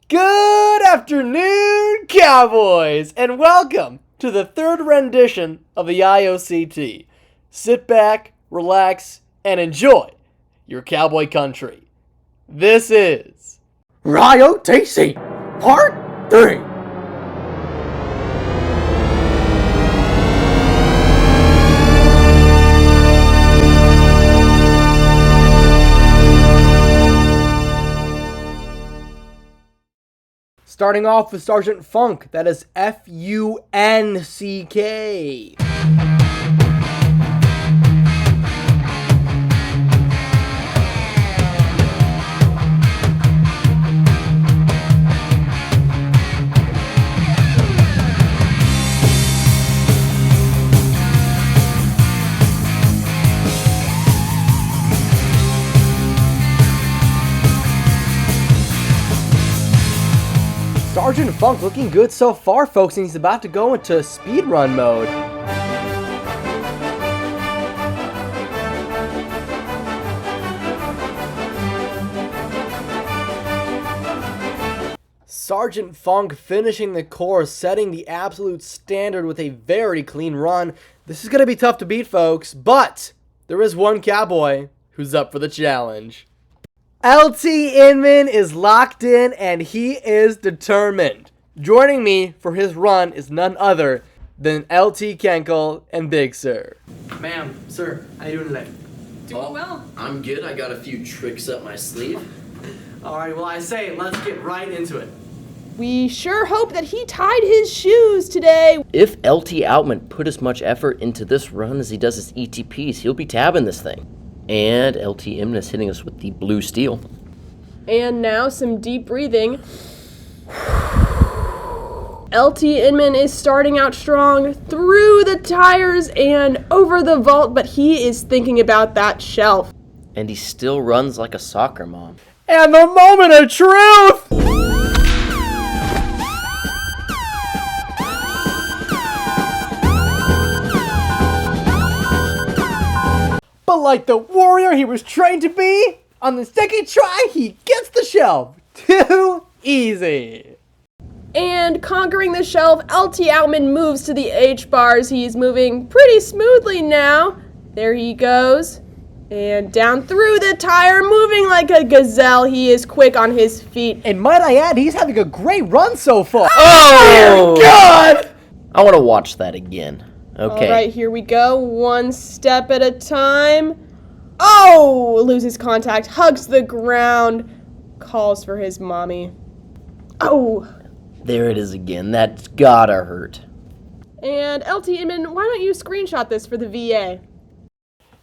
Good afternoon, Cowboys, and welcome to the third rendition of the IOCT. Sit back, relax, and enjoy your cowboy country. This is IOCT Part 3. starting off with Sergeant Funk. That is F-U-N-C-K. Sergeant Funk looking good so far, folks, and he's about to go into speedrun mode. Sergeant Funk finishing the course, setting the absolute standard with a very clean run. This is going to be tough to beat, folks, but there is one cowboy who's up for the challenge. LT Inman is locked in and he is determined. Joining me for his run is none other than LT Kenkel and Big Sir. Ma'am, sir, how you doing today? Doing well. I'm good. I got a few tricks up my sleeve. Alright, well I say, let's get right into it. We sure hope that he tied his shoes today. If LT Outman put as much effort into this run as he does his ETPs, he'll be tabbing this thing. And LT Inman is hitting us with the blue steel. And now some deep breathing. LT Inman is starting out strong through the tires and over the vault, but he is thinking about that shelf. And he still runs like a soccer mom. And the moment of truth! But like the warrior he was trained to be, on the second try, he gets the shelf. Too easy. And conquering the shelf, LT Outman moves to the H-bars. He's moving pretty smoothly now. There he goes. And down through the tire, moving like a gazelle. He is quick on his feet. And might I add, he's having a great run so far. Oh, dear God! I want to watch that again. Okay. All right, here we go. One step at a time. Oh! Loses contact, hugs the ground, calls for his mommy. Oh! There it is again. That's gotta hurt. And LT Inman, why don't you screenshot this for the VA?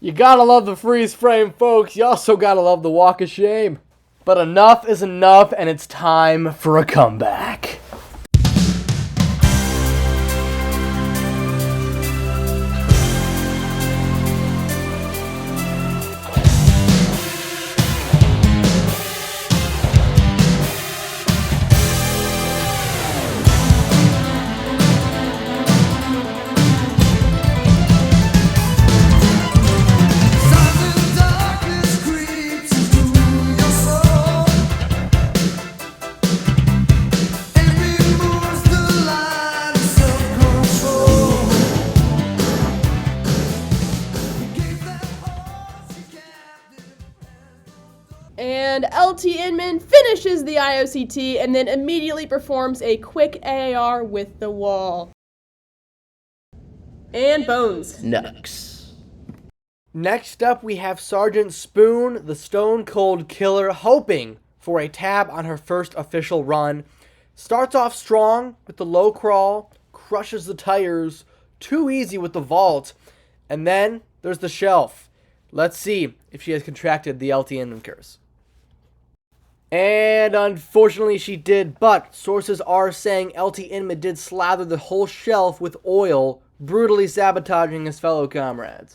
You gotta love the freeze frame, folks. You also gotta love the walk of shame. But enough is enough, and it's time for a comeback. And LT Inman finishes the IOCT and then immediately performs a quick AAR with the wall. And Bones. Nux. Next up, we have Sergeant Spoon, the Stone Cold Killer, hoping for a tab on her first official run. Starts off strong with the low crawl, crushes the tires, too easy with the vault, and then there's the shelf. Let's see if she has contracted the LT Inman curse. And unfortunately she did, but sources are saying LT Inman did slather the whole shelf with oil, brutally sabotaging his fellow comrades.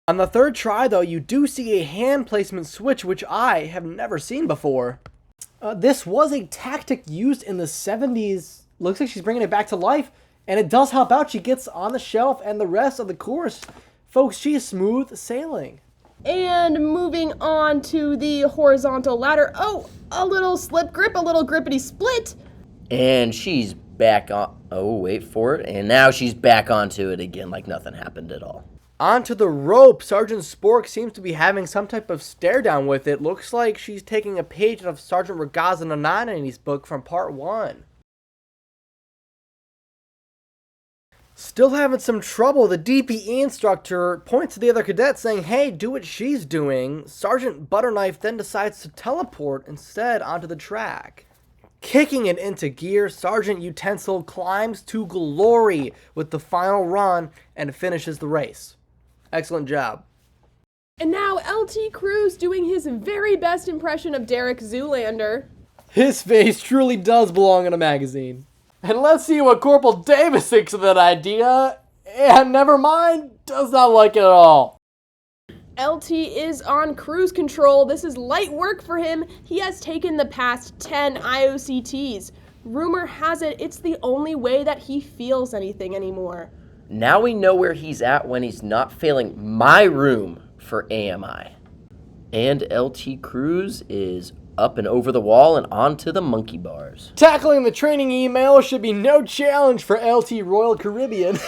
On the third try, though, you do see a hand placement switch, which I have never seen before. This was a tactic used in the 70s. Looks like she's bringing it back to life, and it does help out. She gets on the shelf and the rest of the course. Folks, she is smooth sailing. And moving on to the horizontal ladder. Oh, a little slip grip, a little grippity split. And she's back on. Oh, wait for it. And now she's back onto it again like nothing happened at all. Onto the rope. Sergeant Spork seems to be having some type of stare down with it. Looks like she's taking a page out of Sergeant Ragazananani's book from part 1. Still having some trouble. The DPE instructor points to the other cadets saying, hey, do what she's doing. Sergeant Butterknife then decides to teleport instead onto the track. Kicking it into gear, Sergeant Utensil climbs to glory with the final run and finishes the race. Excellent job. And now LT Cruz doing his very best impression of Derek Zoolander. His face truly does belong in a magazine. And let's see what Corporal Davis thinks of that idea. And never mind, does not like it at all. LT is on cruise control. This is light work for him. He has taken the past 10 IOCTs. Rumor has it it's the only way that he feels anything anymore. Now we know where he's at when he's not failing my room for AMI. And LT Cruz is up and over the wall and onto the monkey bars. Tackling the training email should be no challenge for LT Royal Caribbean.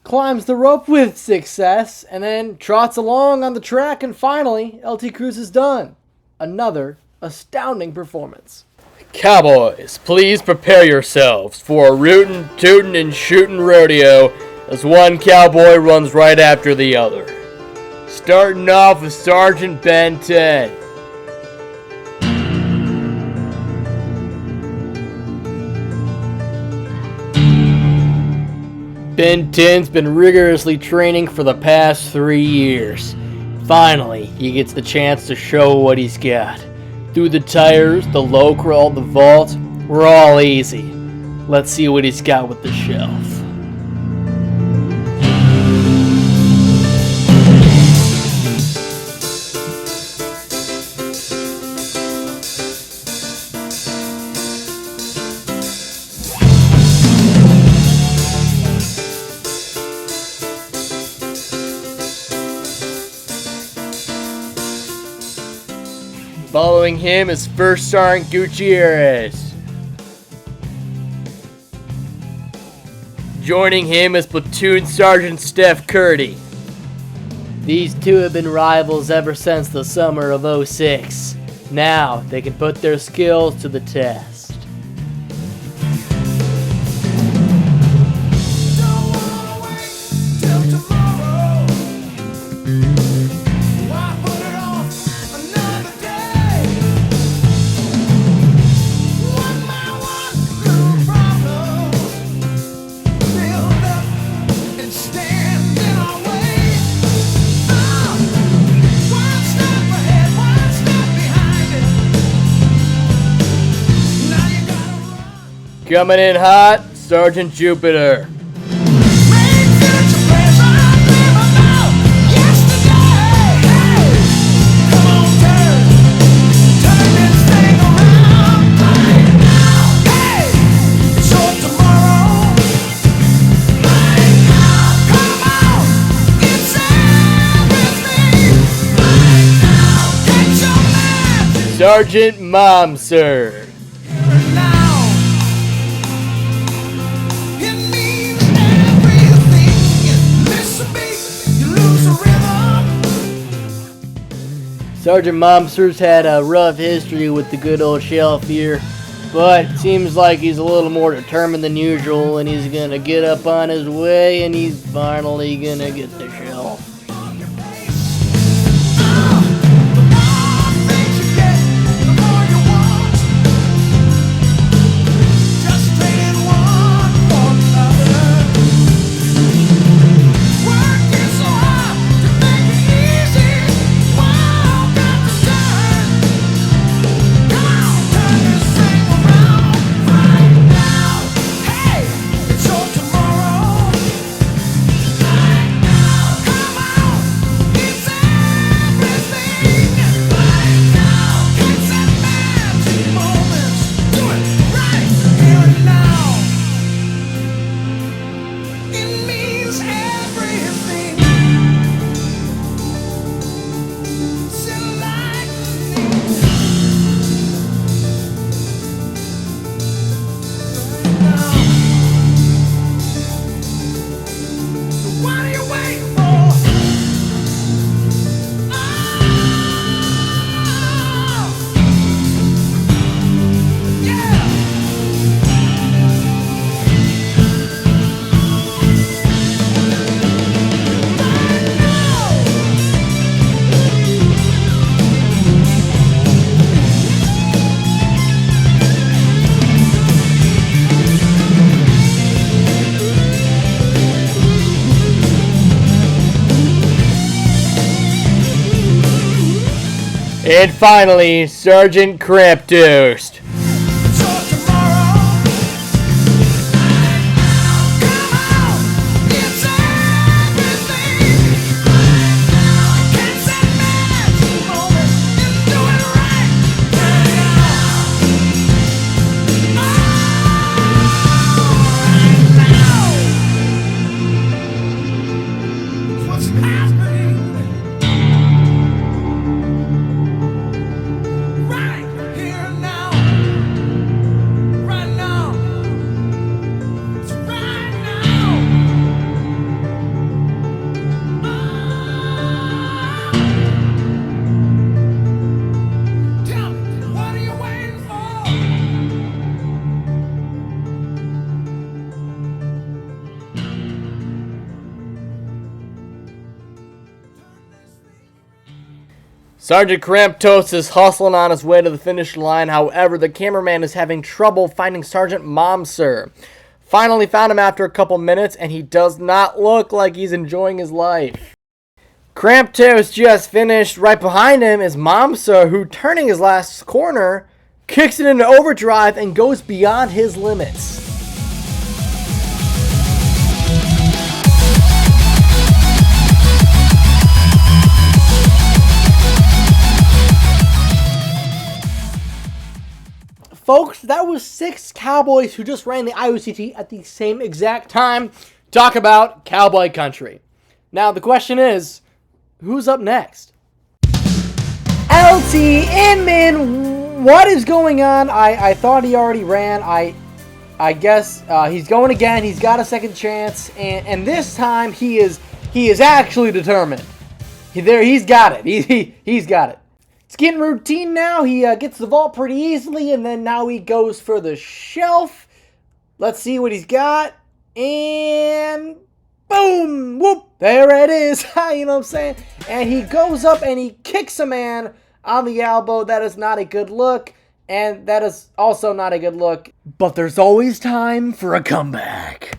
Climbs the rope with success, and then trots along on the track, and finally, LT Cruz is done. Another astounding performance. Cowboys, please prepare yourselves for a Rootin, Tootin, and Shootin rodeo as one cowboy runs right after the other. Starting off with Sergeant Ben 10. Ben 10's been rigorously training for the past 3 years. Finally, he gets the chance to show what he's got. Through the tires, the low crawl, the vault, we're all easy. Let's see what he's got with the shelf. Following him is First Sergeant Gutierrez. Joining him is Platoon Sergeant Steph Curdy. These two have been rivals ever since the summer of '06. Now they can put their skills to the test. Coming in hot, Sergeant Jupiter. Sergeant Momser. Sergeant Momser's had a rough history with the good old shelf here, but it seems like he's a little more determined than usual, and he's gonna get up on his way, and he's finally gonna get the shelf. And finally, Sergeant Kramptost. Sergeant Kramptost is hustling on his way to the finish line. However, the cameraman is having trouble finding Sergeant Momser. Finally found him after a couple minutes, and he does not look like he's enjoying his life. Kramptost just finished. Right behind him is Momser, who, turning his last corner, kicks it into overdrive and goes beyond his limits. Folks, that was 6 Cowboys who just ran the IOCT at the same exact time. Talk about cowboy country. Now, the question is, who's up next? LT Inman, what is going on? I thought he already ran. I guess he's going again. He's got a second chance, and this time he is actually determined. He's got it. He's got it. It's getting routine now. He gets the vault pretty easily, and then now he goes for the shelf. Let's see what he's got. And boom! Whoop! There it is. You know what I'm saying? And he goes up and he kicks a man on the elbow. That is not a good look. And that is also not a good look. But there's always time for a comeback.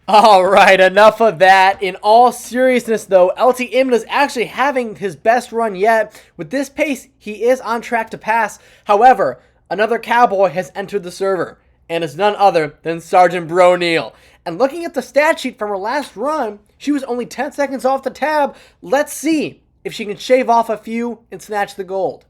Alright, enough of that. In all seriousness though, LT Inman is actually having his best run yet. With this pace, he is on track to pass. However, another Cowboy has entered the server, and it's none other than Sergeant Bro-Neal. And looking at the stat sheet from her last run, she was only 10 seconds off the tab. Let's see if she can shave off a few and snatch the gold.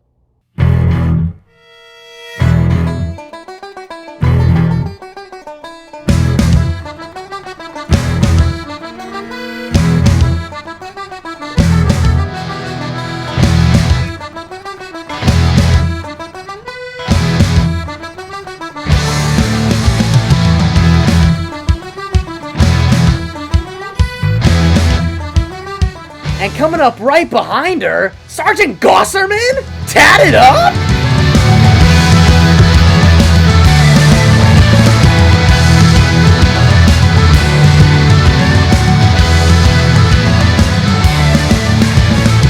And coming up right behind her, Sergeant Gosserman? Tatted up?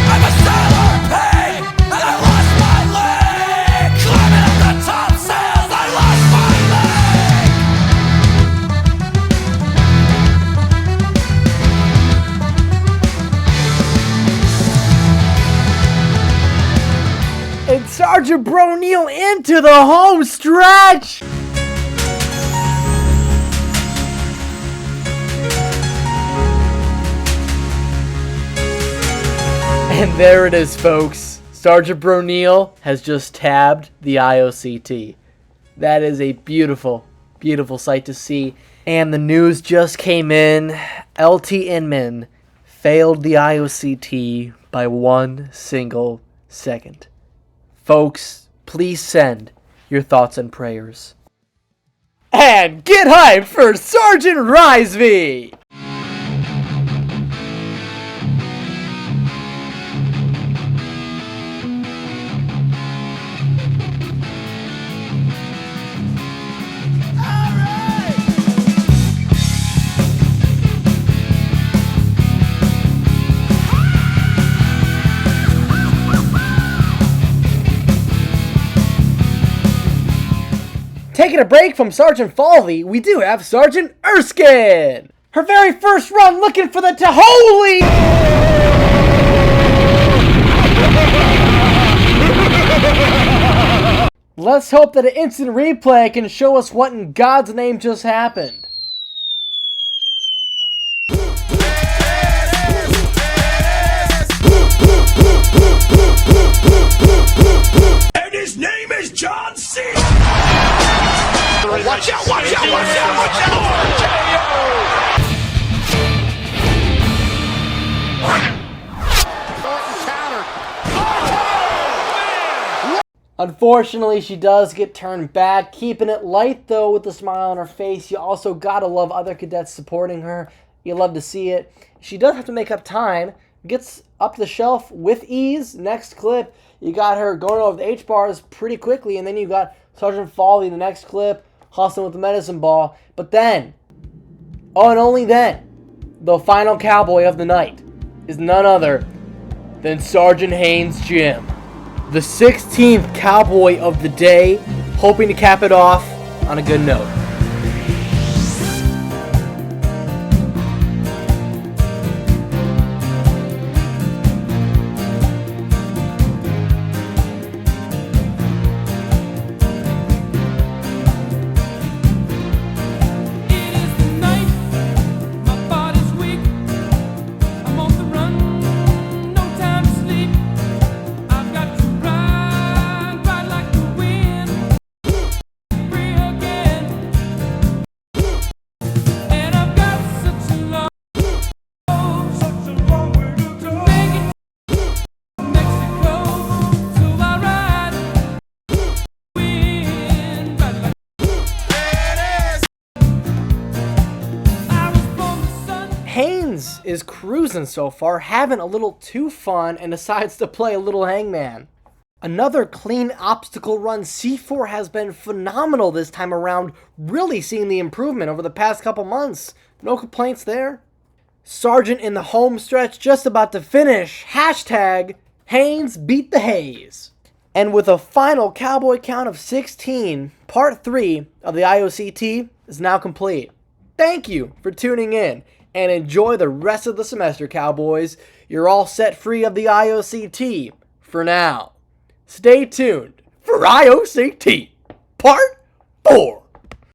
I'm a sailor pain, and I lost my leg. Climbing up the top sails, I lost my And Sergeant Bro-Neal into the home stretch! And there it is, folks. Sergeant Bro-Neal has just tabbed the IOCT. That is a beautiful, beautiful sight to see. And the news just came in. LT Inman failed the IOCT by 1 single second. Folks, please send your thoughts and prayers. And get hyped for Sergeant Riseby! Taking a break from Sergeant Falvey, we do have Sergeant Erskine! Her very first run looking for the holy! Let's hope that an instant replay can show us what in God's name just happened. And his name is John C. Watch out, watch out, watch out, watch out! Unfortunately, she does get turned back, keeping it light though with a smile on her face. You also gotta love other cadets supporting her. You love to see it. She does have to make up time. Gets up the shelf with ease. Next clip, you got her going over the H-bars pretty quickly, and then you got Sergeant Foley in the next clip, hustling with the medicine ball. But then, oh, and only then, the final cowboy of the night is none other than Sergeant Haynes Jim, the 16th cowboy of the day, hoping to cap it off on a good note. Haynes is cruising so far, having a little too fun, and decides to play a little hangman. Another clean obstacle run. C4 has been phenomenal this time around, really seeing the improvement over the past couple months. No complaints there. Sergeant in the home stretch, just about to finish. Hashtag Haynes beat the Haze. And with a final cowboy count of 16, part 3 of the IOCT is now complete. Thank you for tuning in, and enjoy the rest of the semester, Cowboys. You're all set free of the IOCT for now. Stay tuned for IOCT Part 4.